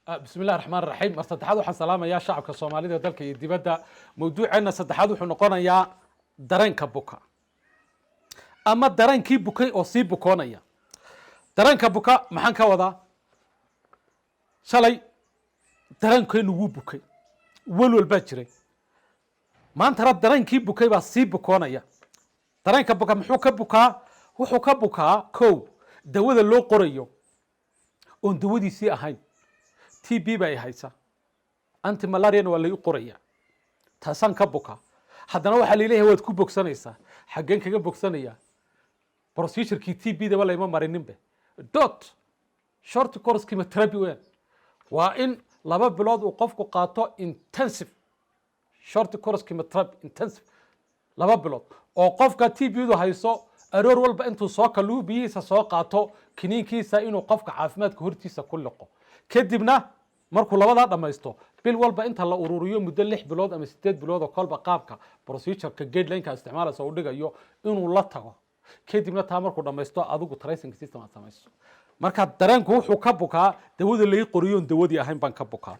بسم الله الرحمن الرحيم مرتدحاد waxaan salaamayaa shacabka Soomaalida dalka iyo dibadda mawduuceena saddexaad wuxuu noqonayaa dareenka buka ama dareenkii bukay oo sii bukoonaya dareenka buka maxaan ka wadaa shalay dareenkeenu wuu bukay walwal baa jiray maanta dareenkii bukay baa sii bukoonaya dareenka buka muxuu ka bukaa wuxuu ka bukaa kow dawada loo qorayo oo dawadiisii ahayn TB bay haysa anti malaria waa la qoraya taasan ka buka haddana waxa la leeyahay waad ku bogsanaysaa xageen kaga bogsanaya procedure-kii TB da wala ima marininbe dot short course chemotherapy waa in 2 bilood uu qofku qaato intensive short course chemotherapy intensive 2 bilood oo qofka TB du hayso aroor walba intuu soo kaluu biyihiisa soo qaato kiniinkiisa inuu qofka caafimaadka hortiisa ku liqo kadibna markuu labada dhamaysto bil walba inta la ururiyo muddo 6 bilood ama 8 bilood oo kolba qaabka procedure-ka guideline-ka isticmaalaysa uu dhigayo inuu la tago kadibna taa markuu dhamaysto adigu tracing system aad samayso marka dareenku wuxuu ka bukaa dawada la qoriyo dawadii ahayn baan ka bukaa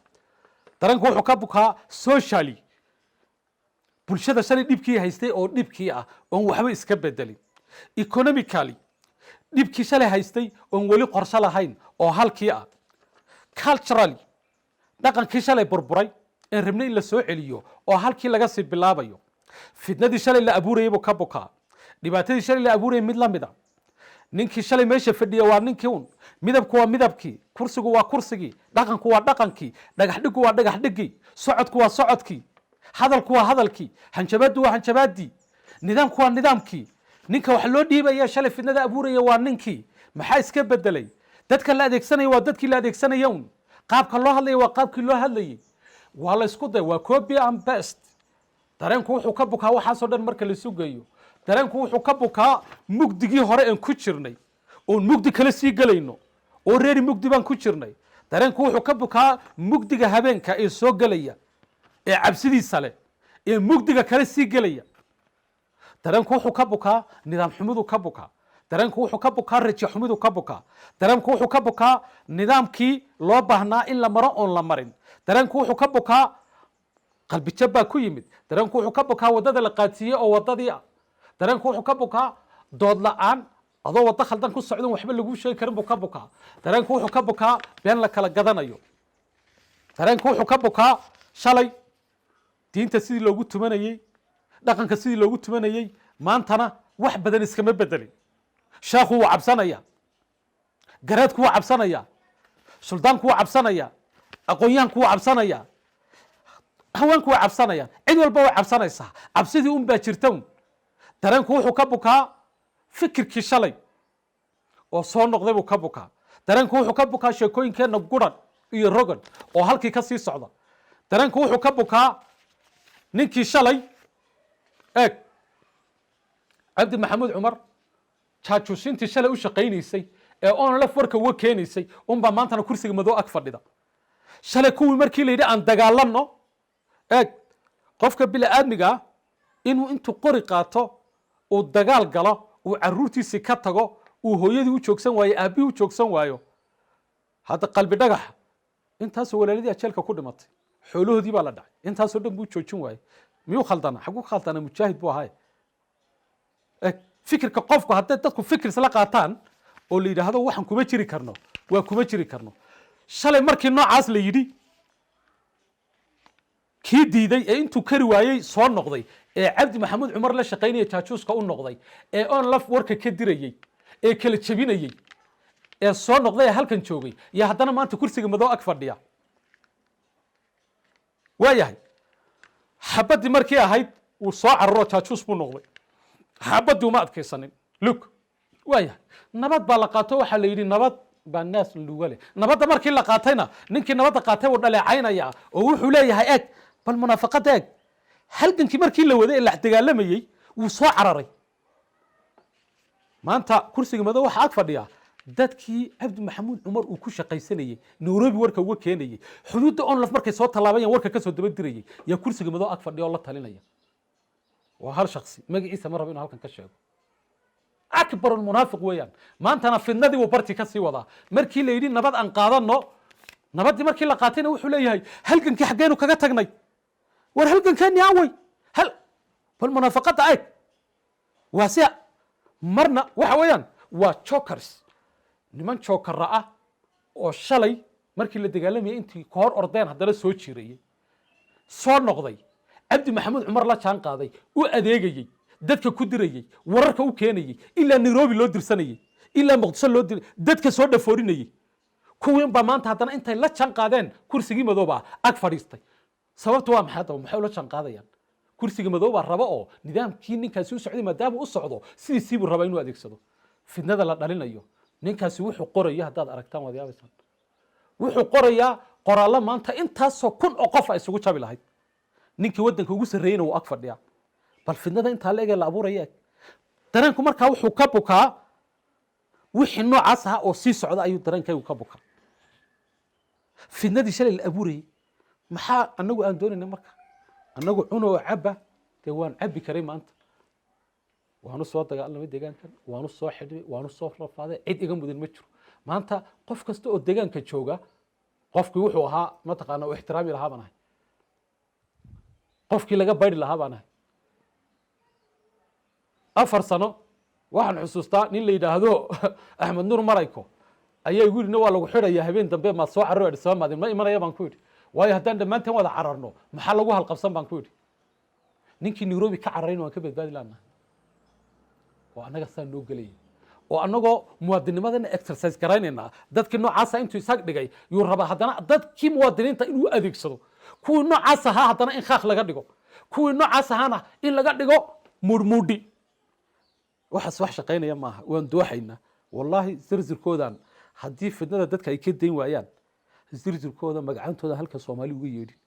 dareenku wuxuu ka bukaa socially bulshada shalay dhibkii haystay oo dhibkii ah oo waxba iska bedelin economically dhibkii shalay haystay oo wali qorshe lahayn oo halkii ah culturally dhaqankii shalay burburay ee rabnay in la soo celiyo oo halkii laga sii bilaabayo fitnadii shalay la abuurayay buu ka bukaa dhibaatadii shalay la abuurayay mid la mid ah ninkii shalay meesha fadhiya waa ninkii un midabku waa midabkii kursigu waa kursigii dhaqanku waa dhaqankii dhagax dhigu waa dhagax dhigii socodku waa socodkii hadalku waa hadalkii hanjabaadu waa hanjabaadii nidaamku waa nidaamkii ninka wax loo dhiibaya shalay fitnada abuuraya waa ninkii maxaa iska bedelay dadka la adeegsanaya waa dadkii la adeegsanaya un qaabka loo hadlay waa qaabkii loo hadlayay waa la isku day waa copy and paste dareenku wuxuu ka bukaa waxa soo dhan marka la sugayo dareenku wuxuu ka bukaa mugdigii hore aan ku jirnay oo mugdi kala sii galayno oo reeri mugdi baan ku jirnay dareenku wuxuu ka bukaa mugdiga habeenka ee soo galaya ee cabsidiisa leh ee mugdiga kala sii galaya dareenku wuxuu ka bukaa nidaam xumudu ka bukaa dareenku wuxuu ka bukaa rajo xumidu ka bukaa dareenku wuxuu ka bukaa nidaamkii loo baahnaa in la maro oon la marin dareenku wuxuu ka bukaa qalbi jab baa ku yimid dareenku wuxuu ka bukaa wadada la qaadsiiyey oo wadadii ah dareenku wuxuu ka bukaa dood la'aan adoo wada khaldan ku socdan waxba lagu sheegi karin buu ka bukaa dareenku wuxuu ka bukaa been la kala gadanayo dareenku wuxuu ka bukaa shalay diinta sidii loogu tumanayay dhaqanka sidii loogu tumanayay maantana wax badan iskama bedelin sheekhu wuu cabsanaya garaadku wuu cabsanaya suldaanku wuu cabsanaya aqoonyahanku wuu cabsanaya haweenku wuu cabsanaya cid walba way cabsanaysaa cabsidii un baa jirta un dareenku wuxuu ka bukaa fikirkii shalay oo soo noqday buu ka bukaa dareenku wuxuu ka bukaa sheekooyinkeena guran iyo rogan oo halkii ka sii socda dareenku wuxuu ka bukaa ninkii shalay eeg cabdi maxamuud cumar jaajuusintii shalay u shaqaynaysay ee oon laf warka uga keenaysay unbaa maantana kursiga madow ag fadhida shalay kuwii markii la yidhi aan dagaalanno eeg qofka bini'aadmiga ah inuu intuu qori qaato uu dagaal galo uu caruurtiisii ka tago uu hooyadii u joogsan waayo aabbihii u joogsan waayo hadda qalbi dhagaxa intaasoo walaaladii ajeelka ku dhimatay xoolahoodii baa la dhacay intaasoo dhan buu joojin waayey miyuu khaldana xaguu ka khaldana mujaahid buu ahaay fikirka qofku hadday dadku fikir isla qaataan oo la yidhaahdo waxaan kuma jiri karno waa kuma jiri karno shalay markii noocaas la yidhi kii diiday ee intuu kari waayey soo noqday ee cabdi maxamuud cumar la shaqaynaya jaajuuska u noqday ee oon laf warka ka dirayey ee kala jabinayey ee soo noqday ee halkan joogay iyo haddana maanta kursiga madow ag fadhiya waayahay xabaddii markii ahayd uu soo cararo jaajuus buu noqday xabaddii uma adkaysanin lug waayahay nabad baa la qaato waxaa la yidhi nabad baa naas luga leh nabadda markii la qaatayna ninkii nabadda qaatay wuu dhaleecaynaya oo wuxuu leeyahay eeg bal munaafaqada eeg halgankii markii la waday ee la dagaalamayey wuu soo cararay maanta kursiga madow waxaa ag fadhiya dadkii cabdi maxamuud cumar uu ku shaqaysanayey nairobi warka uga keenayey xuduudda onlaf markay soo tallaabayaan warka ka soo daba dirayey yaa kursiga madow ag fadhiya oo la talinaya waa hal shaksi magaciisa ma rabo inuu halkan ka sheego akbarulmunaafiq weeyaan maantana fidnadii buu barti ka sii wadaa markii la yidhi nabad aan qaadano nabadii markii la qaatayna wuxuu leeyahay halgankii xageenu kaga tagnay war halgankeeni aaway hal bal munaafaqada ay waasiya marna waxa weeyaan waa chokers niman chokara ah oo shalay markii la dagaalamay intii ka hor ordeen haddana soo jiirayay soo noqday cabdi maxamuud cumar la jaan qaaday u adeegayay dadka ku dirayay wararka u keenayay ilaa Nairobi loo dirsanayay ilaa Muqdisho loo diray dadka soo dhafoorinayay kuween ba maanta haddana intay la jaan qaadeen kursigii madooba ag fadhiistay sababtu waa maxay daba maxay la jaan qaadayaan kursiga madooba raba oo nidaamkii ninkaasi u socday maadaama u socdo sidii buu raba inuu adeegsado fidnada la dhalinayo ninkaasi wuxuu qorayaa haddaad aragtaan wadiyaabaysan wuxuu qorayaa qoraalla maanta intaasoo kun oo qof ay isugu jabi lahayd ninkii waddanka ugu sarreeyayna wuu ag fadhiyaa bal fidnada intaa la eegay la abuuraya dareenku markaa wuxuu ka bukaa wixii noocaas ah oo sii socda ayuu dareenkaygu ka bukaa fidnadii shalay la abuurayay maxaa anagu aan doonayna marka anagu cuno oo cabba dee waan cabbi karay maanta waanu soo dagaalamay deegaankan waanu soo xidhnay waanu soo rafaaday cid iga mudan ma jiro maanta qof kasta oo deegaanka jooga qofkii wuxuu ahaa mataqaana oo ixtiraami lahaa baan ahay qofkii laga bayri lahaa baan ahay 4 sano waxaan xusuustaa nin la yiraahdo Axmed Nuur Marayko ayaa igu yiri waa lagu xidhayaa habeen dambe ma soo carro Addis Ababa ma imanaya baan ku yiri waayo haddaan dhammaanteen wada cararno maxaa lagu halqabsan baan ku yiri ninkii Nairobi ka cararayna waan ka badbaadi laana waa anaga saan noo galay oo anagoo muwaadinimadana exercise garaynayna dadkii noocaas intuu isaag dhigay yuu raba haddana dadkii muwaadiniinta inuu adeegsado kuwii noocaas ahaa haddana in khaaq laga dhigo kuwii noocaas ahaana in laga dhigo mudmudi waxaas wax shaqaynaya maaha waan dooxaynaa wallahi sirzirkoodan haddii fidnada dadka ay ka dayn waayaan sirzirkooda magacantooda halka Soomaali uga yeedhin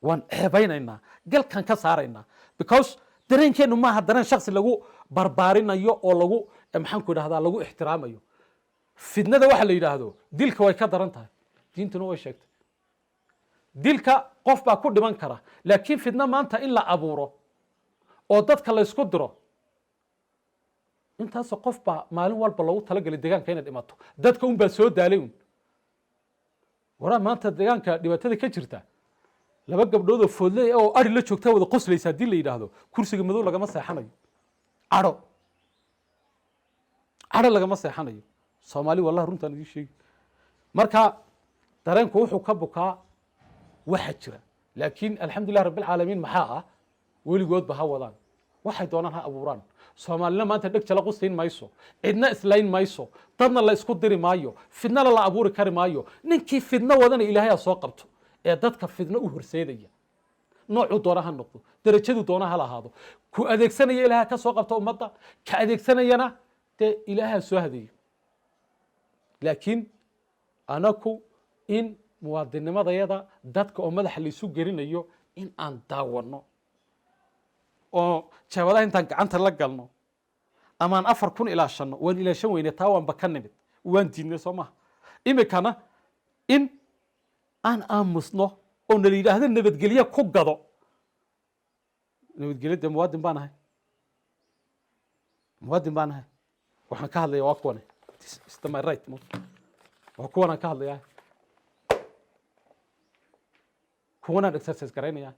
waan ceebaynaynaa galkan ka saaraynaa because dareenkeenu maaha dareen shakhsi lagu barbaarinayo oo lagu maxaan ku idhahdaa lagu ixtiraamayo fidnada waxa la yiraahdo dilka way ka daran tahay diintuna way sheegtay dilka qof baa ku dhiman kara laakiin fidna maanta in la abuuro oo dadka la isku diro intaas qof baa maalin walba lagu talagalay deegaanka inay dhimato dadka un baa soo daalay waraa maanta deegaanka dhibaatada ka jirta laba gabdhood oo foodley oo ari la joogta wada qoslaysa dil la yiraahdo kursiga madow lagama seexanayo aro lagama seexanayo Soomaali wallahi runtaan idin sheegi marka dareenku wuxuu ka bukaa waxa jira laakiin alxamdulillah rabbil caalamiin maxaa weligood ba ha wadaan waxay doonaan ha abuuraan Soomaalina maanta dhig jala qusteyn mayso cidna islayn mayso dadna la isku diri maayo fidna la abuuri kari maayo ninkii fidna wadana Ilaahay soo qabto ee dadka fidna u horseedaya noocu doona ha noqdo darajadu doona ha lahaado ku adeegsanaya Ilaahay ka soo qabto ummadda ka adeegsanayana te Ilaahay soo hadiyo laakiin anaku in muwaadinimadayada dadka oo madax la isu gelinayo in aan daawano oo jawada intaan gacanta la galno amaan 4000 ilaa 5 waan ilaa 5 weyne taa waan bakanimid waan diinay Soomaa imikana in aan aamusno oo la yiraahdo nabadgeliya ku gado nabadgeliyada muwaadin baan ahay waxaan ka hadlayaa waa kuwan is my right waa kuwan aan ka hadlayaa kuwan aan exercise garaynaya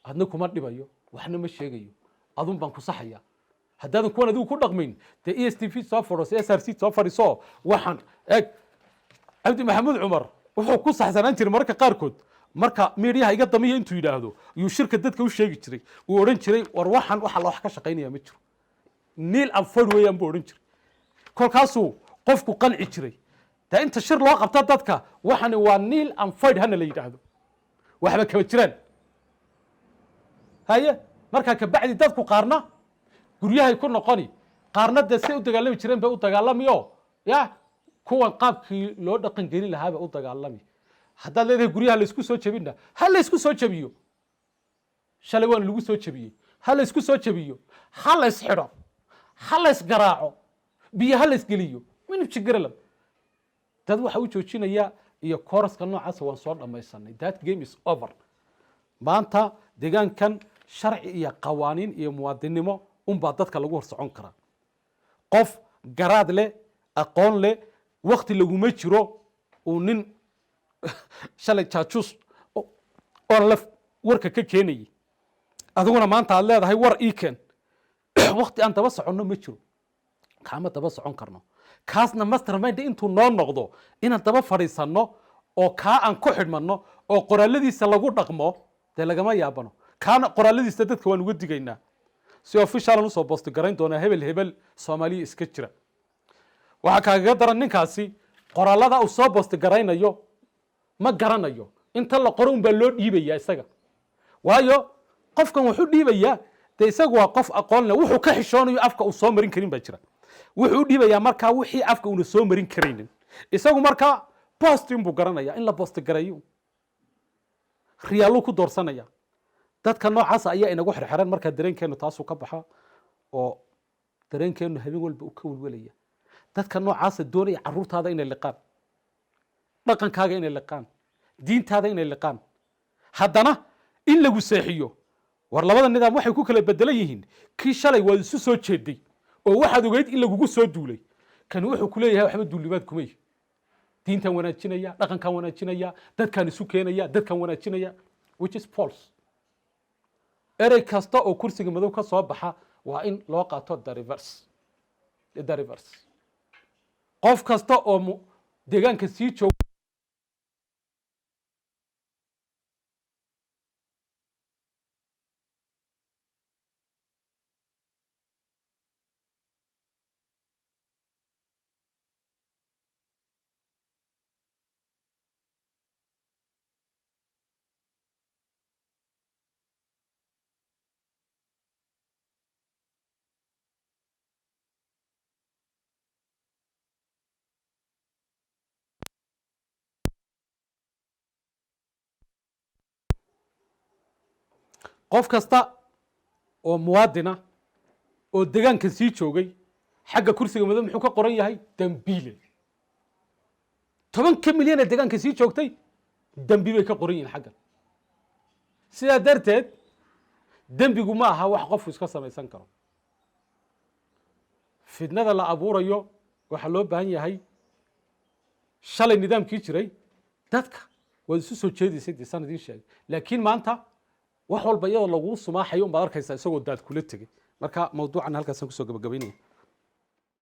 adna kuma dhibayo waxna ma sheegayo adun baan ku saxaya haddaadan kuwan adigu ku dhaqmin te ESTV soo fadhiso SRC soo fadhiso waxaan eeg Cabdi Maxamuud Cumar wuxuu ku saxsanaan jiray marka qaarkood marka meediyaha iga damiyo intuu yiraahdo iyo shirka dadka u sheegi jiray uu oran jiray war waxaan waxa la wax ka shaqeynaya ma jiro niil aan fadh weeyaan buu oran jiray kolkaasuu qofku qanci jiray taa inta shir loo qabta dadka waxani waa niil aan fadh hana la yiraahdo waxba kaba jiraan haye marka ka bacdi dadku qaarna guryahay ku noqoni qaarna dadka u dagaalami jireen bay u dagaalamiyo ya kuwan qaabkii loo dhaqan gelin lahaa bay u dagaalami hadda leedahay guryaha la isku soo jabina hal la isku soo jabiyo shalay waan lagu soo jabiyay hal la isku soo jabiyo hal la isxiro hal la isgaraaco biyo hal la isgeliyo min jigralam dad waxa uu joojinaya iyo kooraska noocaas waan soo dhamaysanay that game is over maanta deegaankan sharci iyo qawaaniin iyo muwaadinimo baa dadka lagu horsocon kara qof garaad leh aqoon leh waqti lagu ma jiro oo nin shalay jaajuus oo laf warka ka keenayay adiguna maanta aad leedahay war ii keen waqti aan daba soconno ma jiro kaama daba socon karno kaasna mastermind intuu noo noqdo inaan daba fadhiisanno oo kaa aan ku xidhmanno oo qoraaladiisa lagu dhaqmo dee lagama yaabano kaana qoraaladiisa dadka waan uga digaynaa si official usoo boosti garayn doonaa hebel hebel soomaaliya iska jira waxaa kaagaga daran ninkaasi qoraalada uu soo boosti garaynayo ma garanayo inta la qoro unbaa loo dhiibayaa isaga waayo qofkan wuxuu dhiibayaa dee isagu waa qof aqoon leh wuxuu ka xishoonayo afka uu soo marin karin baa jira wuxuu dhiibayaa markaa wixii afka uuna soo marin karaynin isagu markaa boosti unbuu garanaya in la boosti garayo riyaaluu ku doorsanaya dadka noocaas ayaa inagu xirxiran markaa dareenkeenu taasuu ka baxa oo dareenkeenu habeen walba uu ka welwelaya dadka noocaasa doonaya carruurtaada inay liqaan dhaqankaaga inay liqaan diintaada inay liqaan haddana in lagu seexiyo war labada nidaam waxay ku kala bedelan yihiin kii shalay waad isu soo jeeday oo waxaad ogeyd in lagugu soo duulay kan wuxuu ku leeyahay waxba duulimaad kumay diintan wanaajinaya dhaqankan wanaajinaya dadkan isu keenaya dadkan wanaajinaya which is false erey kasta oo kursiga madow ka soo baxa waa in loo qaato the reverse qof kasta oo deegaanka sii jooga qof kasta oo muwaadina oo deegaanka sii joogay xagga kursiga madow muxuu ka qoran yahay dambiile 10 milyan ee deegaanka sii joogtay dambi bay ka qoran yihiin xaggan sidaa darteed dembigu ma aha wax qofku iska samaysan karo fidnada la abuurayo waxaa loo baahan yahay shalay nidaamkii jiray dadka waad isu soo jeedaysay dee saan idiin sheegay laakiin maanta wax walba iyadoo lagu sumaaxayo unbaad arkaysaa isagoo daad kula tegay marka mawduucan halkaasaan kusoo gabagabaynaya